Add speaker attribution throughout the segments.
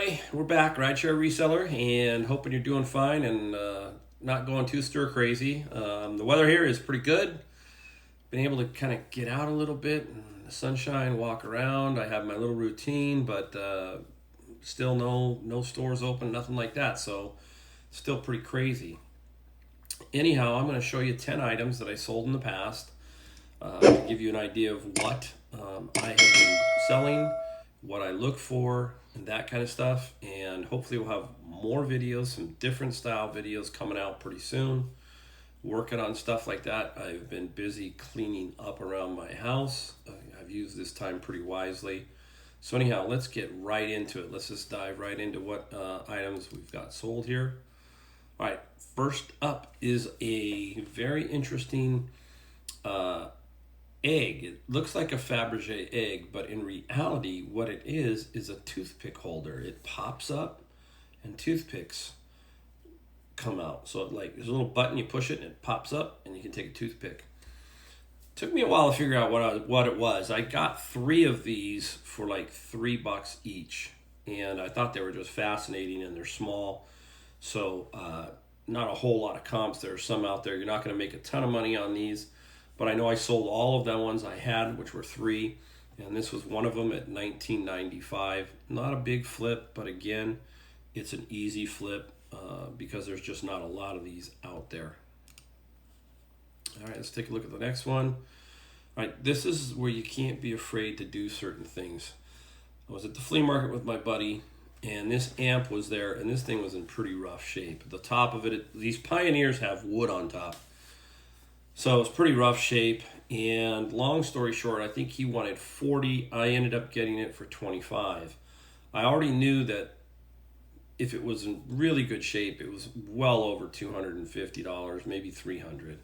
Speaker 1: everybody, we're back, rideshare reseller, and hoping you're doing fine and not going too stir crazy. The weather here is pretty good. Been able to kind of get out a little bit in the sunshine, walk around. I have my little routine, but still no stores open, nothing like that. So still pretty crazy. Anyhow, I'm going to show you 10 items that I sold in the past to give you an idea of what I have been selling, what I look for, and that kind of stuff. And hopefully we'll have more videos, some different style videos coming out pretty soon. Working on stuff like that. I've been busy cleaning up around my house. I've used this time pretty wisely. So anyhow, let's get right into it. Let's just dive right into what items we've got sold here. All right, first up is a very interesting egg. It looks like a Faberge egg, but in reality, what it is a toothpick holder. It pops up and toothpicks come out. So there's a little button, you push it and it pops up and you can take a toothpick. Took me a while to figure out what it was. I got 3 of these for like $3 each, and I thought they were just fascinating, and they're small. So not a whole lot of comps. There are some out there. You're not going to make a ton of money on these. But I know I sold all of the ones I had, which were 3, and this was one of them at $19.95. Not a big flip, but again, it's an easy flip because there's just not a lot of these out there. All right, let's take a look at the next one. All right, this is where you can't be afraid to do certain things. I was at the flea market with my buddy, and this amp was there, and this thing was in pretty rough shape. The top of it, these Pioneers have wood on top. So it's pretty rough shape, and long story short, I think he wanted 40. I ended up getting it for 25. I already knew that if it was in really good shape, it was well over $250, maybe $300.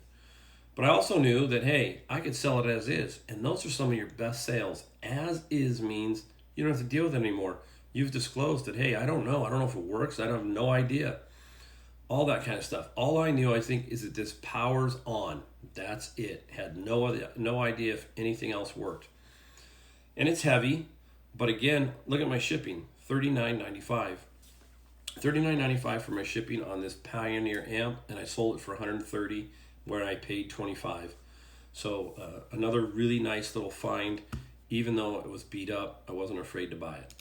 Speaker 1: But I also knew that, hey, I could sell it as is, and those are some of your best sales. As is means you don't have to deal with it anymore. You've disclosed that, hey, I don't know if it works. I have no idea. All that kind of stuff. All I knew, I think, is that this powers on. That's it. Had no idea if anything else worked. And it's heavy, but again, look at my shipping, $39.95. $39.95 for my shipping on this Pioneer amp, and I sold it for $130, where I paid $25. So another really nice little find. Even though it was beat up, I wasn't afraid to buy it.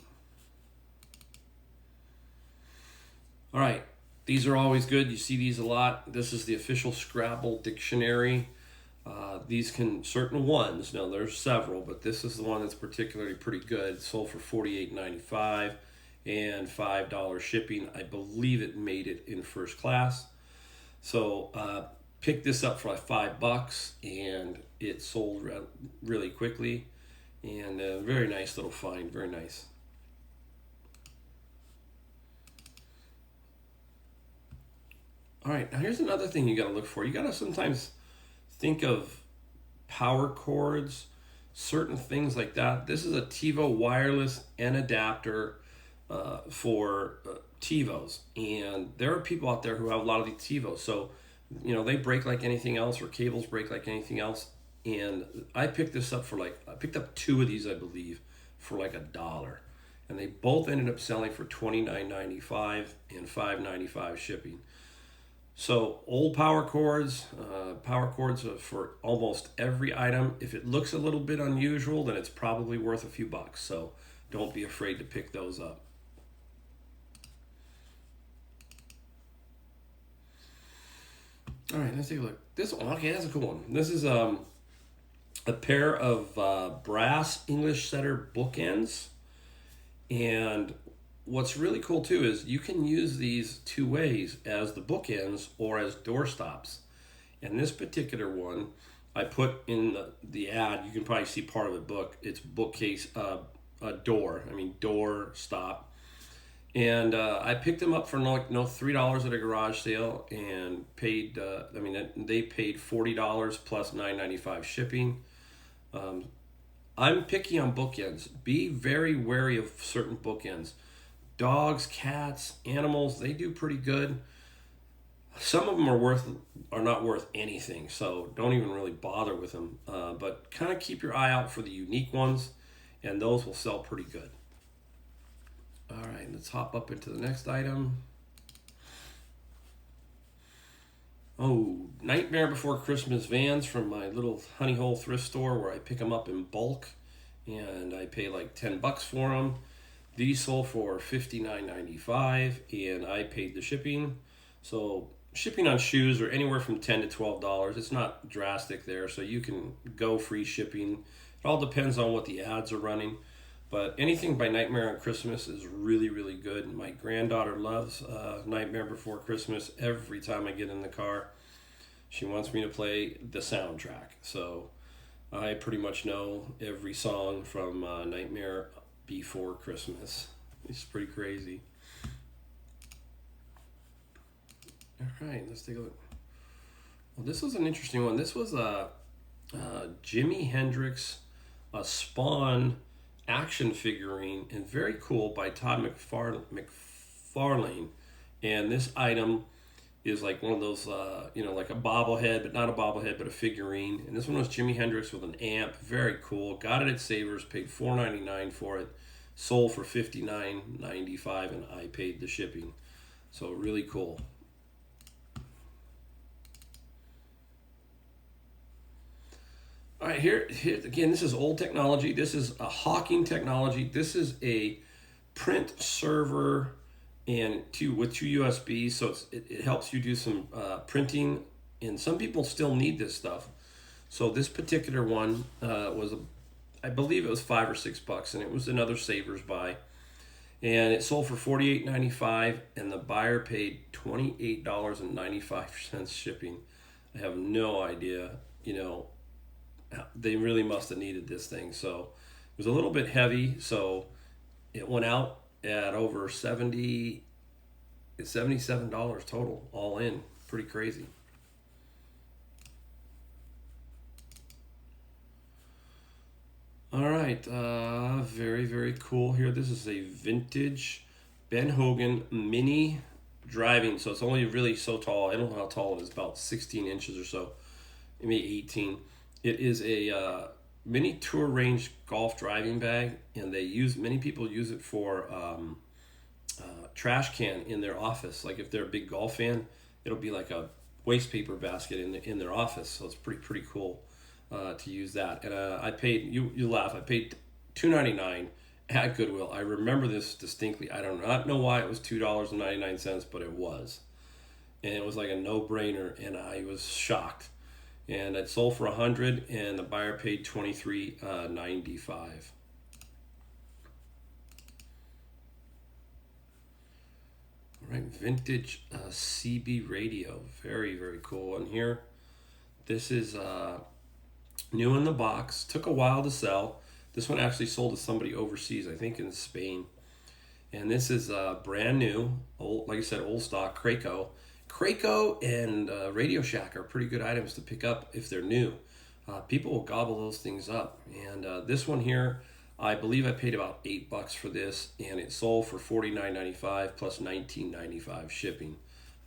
Speaker 1: All right. These are always good. You see these a lot. This is the official Scrabble dictionary. These can, certain ones, now there's several, but this is the one that's particularly pretty good. It sold for $48.95 and $5 shipping. I believe it made it in first class. So picked this up for like $5, and it sold really quickly. And a very nice little find, very nice. All right, now here's another thing you got to look for. You got to sometimes think of power cords, certain things like that. This is a TiVo wireless and adapter for TiVos. And there are people out there who have a lot of these TiVos. So, they break like anything else, or cables break like anything else. And I picked this up I picked up 2 of these, I believe, for like $1. And they both ended up selling for $29.95 and $5.95 shipping. So old power cords for almost every item. If it looks a little bit unusual, then it's probably worth a few bucks. So don't be afraid to pick those up. All right, let's take a look. This one, okay, that's a cool one. This is a pair of brass English setter bookends. And what's really cool too is you can use these 2 ways, as the bookends or as door stops. And this particular one, I put in the ad, you can probably see part of the book. It's bookcase, door stop. And I picked them up for $3 at a garage sale, and paid, they paid $40 plus $9.95 shipping. I'm picky on bookends. Be very wary of certain bookends. Dogs, cats, animals, they do pretty good. Some of them are not worth anything, so don't even really bother with them. But kind of keep your eye out for the unique ones, and those will sell pretty good. All right, let's hop up into the next item. Oh, Nightmare Before Christmas Vans from my little honey hole thrift store where I pick them up in bulk, and I pay like $10 for them. These sold for $59.95, and I paid the shipping. So shipping on shoes are anywhere from $10 to $12. It's not drastic there, so you can go free shipping. It all depends on what the ads are running. But anything by Nightmare on Christmas is really, really good. My granddaughter loves Nightmare Before Christmas. Every time I get in the car, she wants me to play the soundtrack. So I pretty much know every song from Nightmare Before Christmas. It's pretty crazy. All right, let's take a look. Well, this was an interesting one. This was a Jimi Hendrix, a Spawn action figurine, and very cool, by Todd McFarlane. And this item is like one of those, like a bobblehead, but not a bobblehead, but a figurine. And this one was Jimi Hendrix with an amp. Very cool. Got it at Savers. Paid $4.99 for it. Sold for $59.95, and I paid the shipping. So really cool. All right, here again, this is old technology. This is a hawking technology. This is a print server and with two USBs, so it helps you do some printing. And some people still need this stuff. So this particular one I believe it was $5 or $6, and it was another Savers buy. And it sold for $48.95, and the buyer paid $28.95 shipping. I have no idea, they really must have needed this thing. So it was a little bit heavy, so it went out at over $77 total, all in. Pretty crazy. All right, very, very cool here. This is a vintage Ben Hogan mini driving. So it's only really so tall. I don't know how tall it is, about 16 inches or so, maybe 18. It is a mini tour range golf driving bag, and many people use it for trash can in their office. Like if they're a big golf fan, it'll be like a waste paper basket in their office. So it's pretty cool to use that. And I paid, you laugh, I paid $2.99 at Goodwill. I remember this distinctly. I do not know why it was $2.99, but it was, and it was like a no-brainer, and I was shocked. And it sold for $100, and the buyer paid $23.95. All right, vintage CB radio, very, very cool. And here, this is new in the box. Took a while to sell. This one actually sold to somebody overseas, I think in Spain. And this is brand new, old, like I said, old stock, Krakow. Krakow and Radio Shack are pretty good items to pick up if they're new. People will gobble those things up. And this one here, I believe I paid about $8 for this, and it sold for $49.95 plus $19.95 shipping.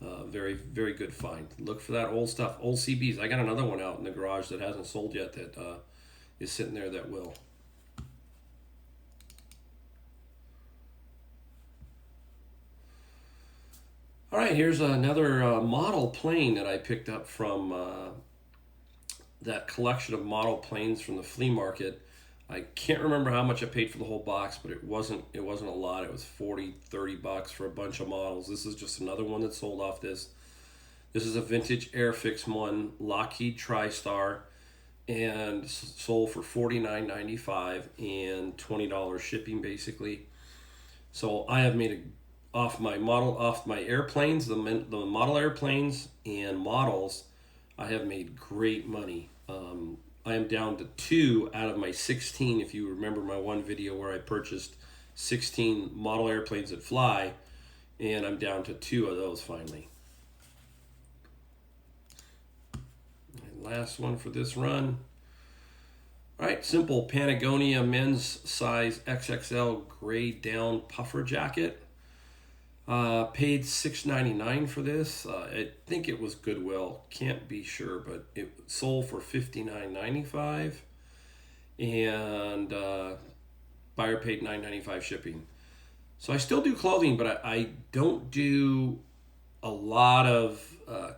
Speaker 1: Very, very good find. Look for that old stuff, old CBs. I got another one out in the garage that hasn't sold yet that is sitting there that will. All right, here's another model plane that I picked up from that collection of model planes from the flea market. I can't remember how much I paid for the whole box, but it wasn't a lot. It was $40-$30 for a bunch of models. This is just another one that sold off this. This is a vintage Airfix one, Lockheed TriStar, and sold for $49.95 and $20 shipping basically. So I have made off my airplanes, the model airplanes and models, I have made great money. I am down to 2 out of my 16. If you remember my one video where I purchased 16 model airplanes that fly, and I'm down to 2 of those finally. And last one for this run. All right, simple Patagonia men's size XXL gray down puffer jacket. Paid $6.99 for this. I think it was Goodwill. Can't be sure, but it sold for $59.95, and buyer paid $9.95 shipping. So I still do clothing, but I don't do a lot of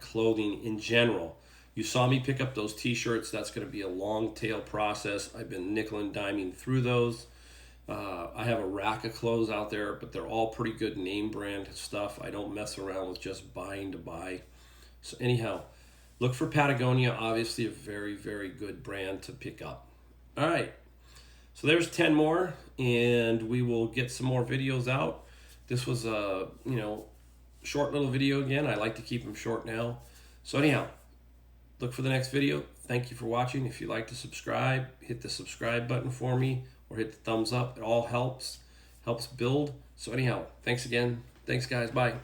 Speaker 1: clothing in general. You saw me pick up those t-shirts. That's going to be a long tail process. I've been nickel and diming through those. I have a rack of clothes out there, but they're all pretty good name brand stuff. I don't mess around with just buying to buy. So anyhow, look for Patagonia, obviously a very, very good brand to pick up. All right, so there's 10 more, and we will get some more videos out. This was a, short little video again. I like to keep them short now. So anyhow, look for the next video. Thank you for watching. If you'd like to subscribe, hit the subscribe button for me or hit the thumbs up. It all helps build. So anyhow, thanks again. Thanks guys. Bye.